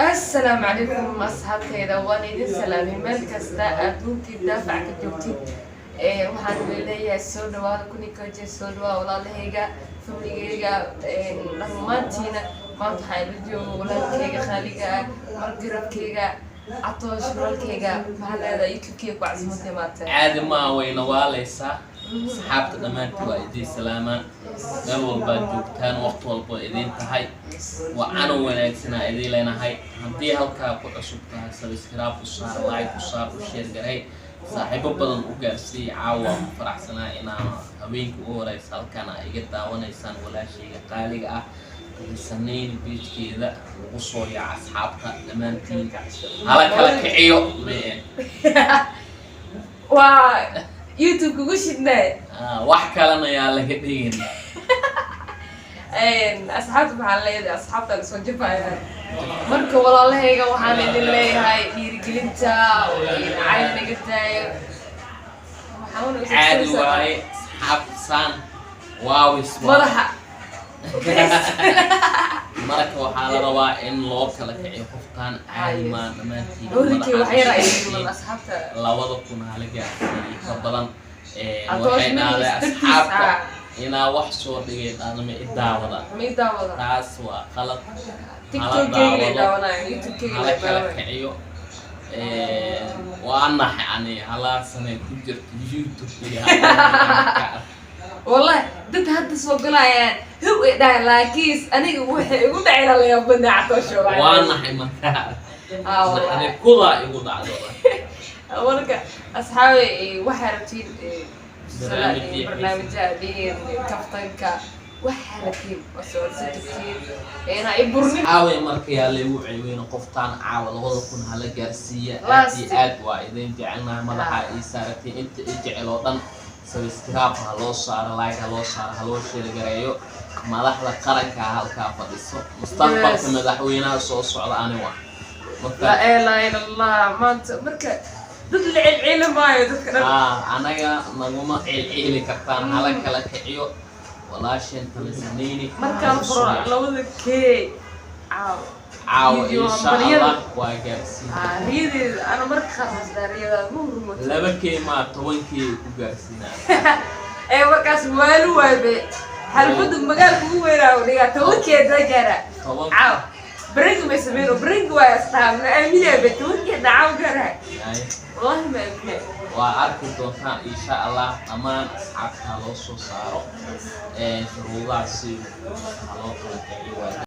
السلام عليكم أصحابي دواني دي سلامي ملك استا أدوكي دافع كجوتي waxaan leeyahay soo dhawaada kunikajir soo dhawaada walaalahayga familygayga dhammaantiina maanta waxaan la joogo walaalkayga khaaliga ah margarabkayga catoosh walaalkayga maxaa leedahay youtube-kayga ku casimatay maanta caadi ma wayna waaleysaa asxaabta dhammaantii waa idiin salaamaan meel walbaad joogtaan waqti walbo idiin tahay waa cano wanaagsanaa idiin leenahay haddii halkaa ku cusub tahay subscribe u saar like u saar u share garay saaxiibo badan u gaarsii caawa faraxsanaa inaan habeenkii ugu horeysa halkaan ay iga daawanaysaan walaashayga qaaliga ah sanayn beejkeeda ugu soo yaaca asxaabta dhammaantiin hala kala kiciyo waa youtube kugu shidnay wax kalena yaa laga dhigin asxaabta maxaa leedahay asxaabta soo jafaya marka walaalahayga waxaan idin leeyahay dhiirigelinta cayl naga daayo caadi waaye asxaabta saan waawis madaxa marka waxaa la rabaa in loo kala kiciyo qoftaan caadi maa dhammaantiin horinkii wax yar ay yihiin asxaabta 2000 halaga ka badan waxay dhahday asxaabta inaa wax soo dhigay dhaadama idaawada taas waa qalad hala kala kiciyo waa naxay ani halaa sanay ku jirto youtube والله dad hadda soo galayaan hub ay dhahay laakiin aniga waxay igu dhacay la yaabana catosho waa naxay marka naxay kuda igu dhacdo marka asxaabi waxa rabtiin barnaamijyada kaftanka waxa rabtiin soo sittiin ay burnin caawi marka yaa leeyahay ciiween qoftaan caawa 2000 hala gaarsiiya aad waa idin jecelnahay madaxa ay saaratay inta jecel oo dhan subscribe haloo saaro like haloo saaro haloo share gareeyo madaxda qaranka halka fadhiso mustaqbalka madaxweynaha soo socda ani waa la ilaha illa allah maanta marka dad la cilmaayo dadka dhan anaga naguma cilcili kartaan hala kala kiciyo walaashin talisnayni markaan furo labada kee caawa insha Allah waa gaarsiin riyadii ana marka khasas dariyada muhurmo laba kee ma 10 kee ku gaarsiinaa markaas waalu waabe halbadu magaalku ugu weeraa dhiga 10 kee dajara caaw برينج ما يسمينه برينج واستعمل أمينة بتوجه دعوة جرها والله ما يمكن وأركض دوتان إن شاء الله أمان أصحاب هلو صاروا شروع سير هلو